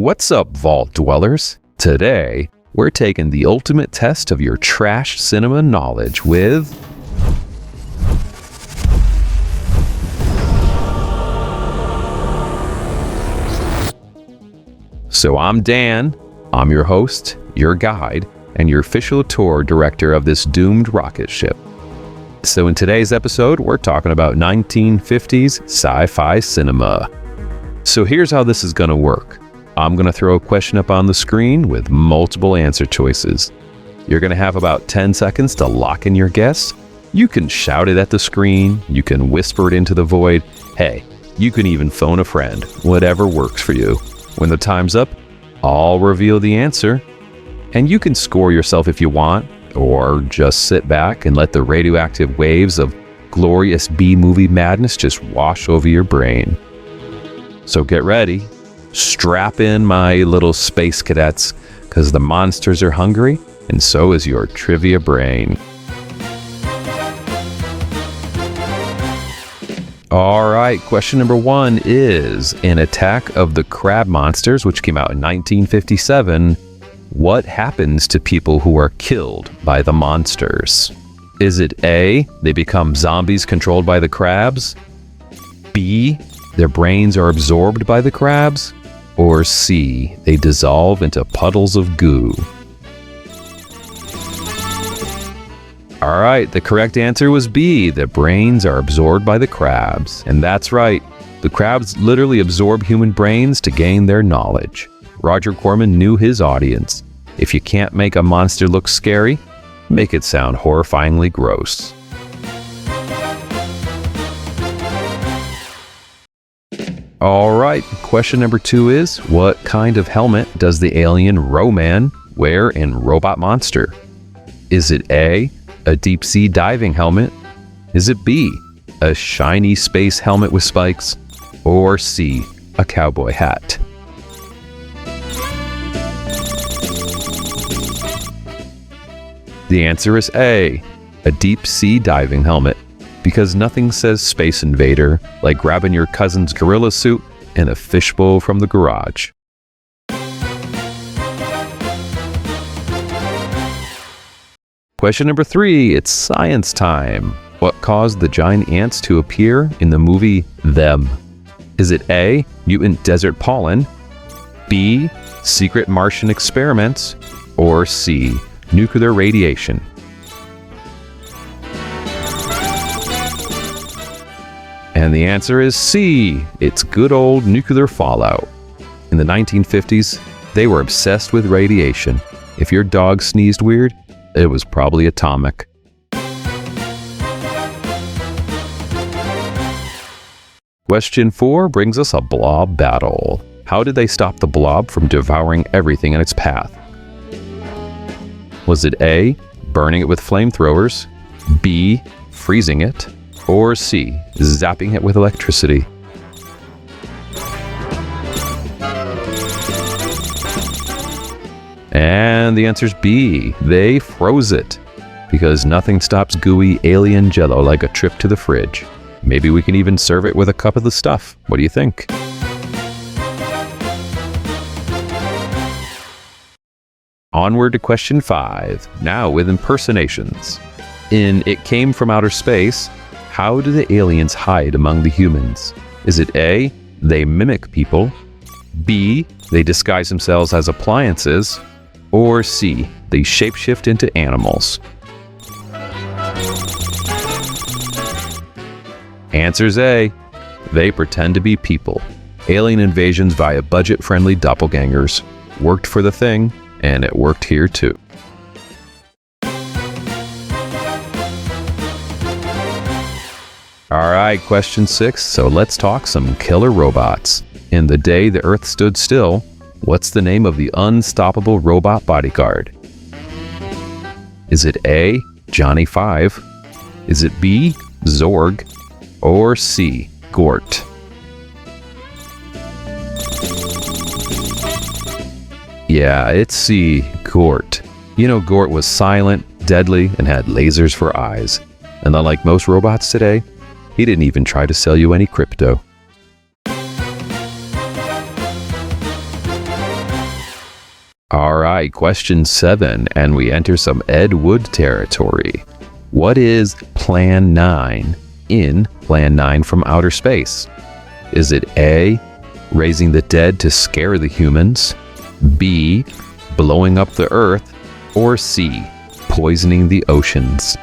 What's up, Vault Dwellers? Today, we're taking the ultimate test of your trash cinema knowledge with... So I'm Dan, I'm your host, your guide, and your official tour director of this doomed rocket ship. So in today's episode, we're talking about 1950s sci-fi cinema. So here's how this is going to work. I'm going to throw a question up on the screen with multiple answer choices. You're going to have about 10 seconds to lock in your guess. You can shout it at the screen, you can whisper it into the void. Hey, you can even phone a friend, whatever works for you. When the time's up, I'll reveal the answer, and you can score yourself if you want, or just sit back and let the radioactive waves of glorious B-movie madness just wash over your brain. So get ready, strap in my little space cadets, because the monsters are hungry, and so is your trivia brain. Alright, question number 1 is, in Attack of the Crab Monsters, which came out in 1957, what happens to people who are killed by the monsters? Is it A, they become zombies controlled by the crabs? B, their brains are absorbed by the crabs? Or C, they dissolve into puddles of goo? Alright, the correct answer was B, the brains are absorbed by the crabs. And that's right, the crabs literally absorb human brains to gain their knowledge. Roger Corman knew his audience. If you can't make a monster look scary, make it sound horrifyingly gross. Alright, question number 2 is, what kind of helmet does the alien Ro-Man wear in Robot Monster? Is it A, a deep sea diving helmet? Is it B, a shiny space helmet with spikes? Or C, a cowboy hat? The answer is A, a deep sea diving helmet, because nothing says Space Invader like grabbing your cousin's gorilla suit and a fishbowl from the garage. Question number 3, it's science time. What caused the giant ants to appear in the movie Them? Is it A, mutant desert pollen, B, secret Martian experiments, or C, nuclear radiation? And the answer is C, it's good old nuclear fallout. In the 1950s, they were obsessed with radiation. If your dog sneezed weird, it was probably atomic. Question 4 brings us a blob battle. How did they stop the blob from devouring everything in its path? Was it A, burning it with flamethrowers, B, freezing it, or C, zapping it with electricity? And the answer's B, they froze it. Because nothing stops gooey alien jello like a trip to the fridge. Maybe we can even serve it with a cup of the stuff. What do you think? Onward to question 5, now with impersonations. In It Came from Outer Space, how do the aliens hide among the humans? Is it A, they mimic people, B, they disguise themselves as appliances, or C, they shapeshift into animals? Answer's A, they pretend to be people. Alien invasions via budget-friendly doppelgangers. Worked for the thing, and it worked here too. Alright, question 6, so let's talk some killer robots. In The Day the Earth Stood Still, what's the name of the unstoppable robot bodyguard? Is it A, Johnny 5? Is it B, Zorg? Or C, Gort? Yeah, it's C, Gort. You know, Gort was silent, deadly, and had lasers for eyes. And unlike most robots today, he didn't even try to sell you any crypto. All right, question 7, and we enter some Ed Wood territory. What is Plan 9 in Plan 9 from Outer Space? Is it A, raising the dead to scare the humans, B, blowing up the Earth, or C, poisoning the oceans?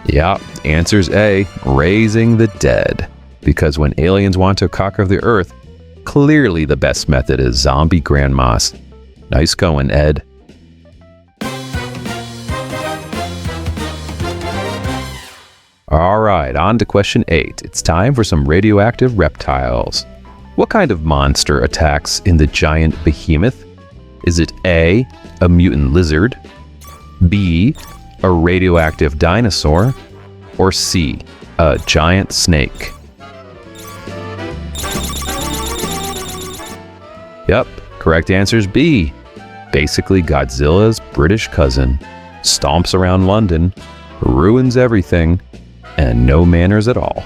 Yeah, answer's A, raising the dead. Because when aliens want to conquer the Earth, clearly the best method is zombie grandmas. Nice going, Ed. All right, on to question 8. It's time for some radioactive reptiles. What kind of monster attacks in the giant behemoth? Is it A, a mutant lizard, B, a radioactive dinosaur, or C, a giant snake? Yep, correct answer is B. Basically Godzilla's British cousin. Stomps around London, ruins everything, and no manners at all.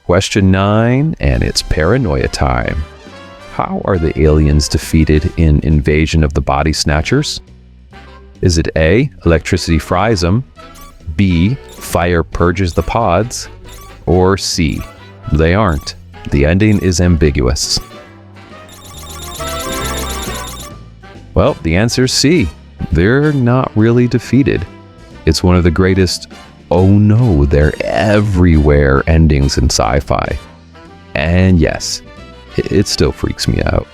Question 9, and it's paranoia time. How are the aliens defeated in Invasion of the Body Snatchers? Is it A, electricity fries them, B, fire purges the pods, or C, they aren't? The ending is ambiguous. Well, the answer is C. They're not really defeated. It's one of the greatest, oh no, they're everywhere endings in sci-fi. And yes, it still freaks me out.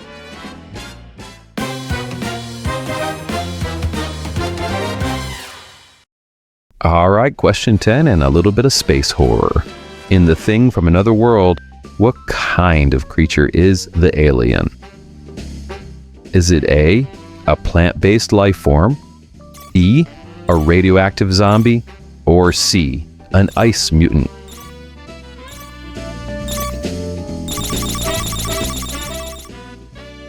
All right, question 10 and a little bit of space horror. In The Thing from Another World, what kind of creature is the alien? Is it A, a plant-based life form, B, a radioactive zombie, or C, an ice mutant?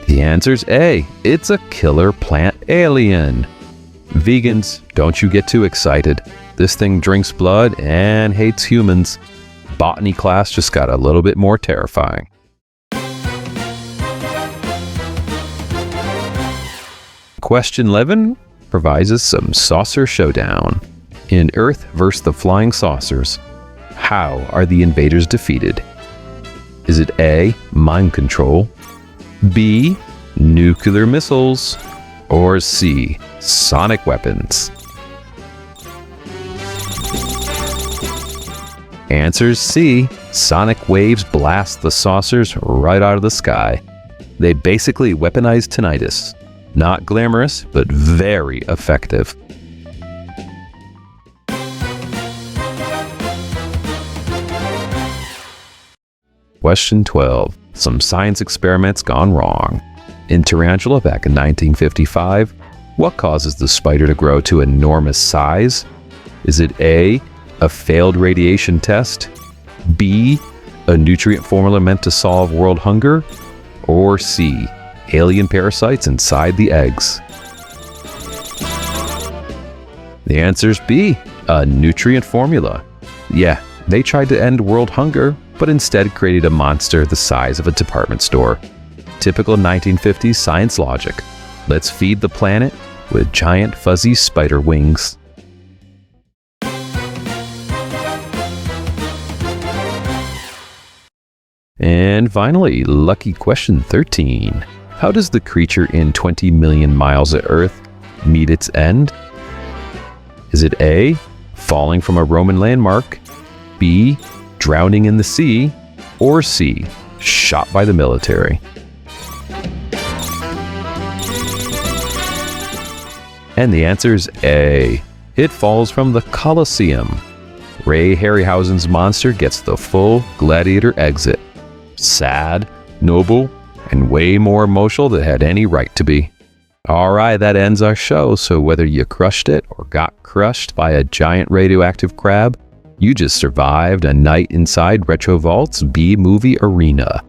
The answer's A, it's a killer plant alien. Vegans, don't you get too excited. This thing drinks blood and hates humans. Botany class just got a little bit more terrifying. Question 11 provides us some saucer showdown. In Earth vs. the Flying Saucers, how are the invaders defeated? Is it A, mind control, B, nuclear missiles, or C, sonic weapons? Answer's C. Sonic waves blast the saucers right out of the sky. They basically weaponize tinnitus. Not glamorous, but very effective. Question 12. Some science experiments gone wrong. In Tarantula back in 1955, what causes the spider to grow to enormous size? Is it A, a failed radiation test, B, a nutrient formula meant to solve world hunger, or C, alien parasites inside the eggs? The answer's B, a nutrient formula. Yeah, they tried to end world hunger, but instead created a monster the size of a department store. Typical 1950s science logic. Let's feed the planet with giant fuzzy spider wings. And finally, lucky question 13. How does the creature in 20 million miles of Earth meet its end? Is it A, falling from a Roman landmark, B, drowning in the sea, or C, shot by the military? And the answer is A. It falls from the Colosseum. Ray Harryhausen's monster gets the full gladiator exit. Sad, noble, and way more emotional than it had any right to be. Alright, that ends our show, so whether you crushed it or got crushed by a giant radioactive crab, you just survived a night inside Retro Vault's B-movie arena.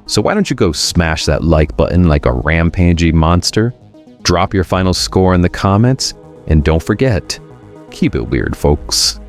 So why don't you go smash that like button like a rampaging monster? Drop your final score in the comments, and don't forget, Keep it weird, folks.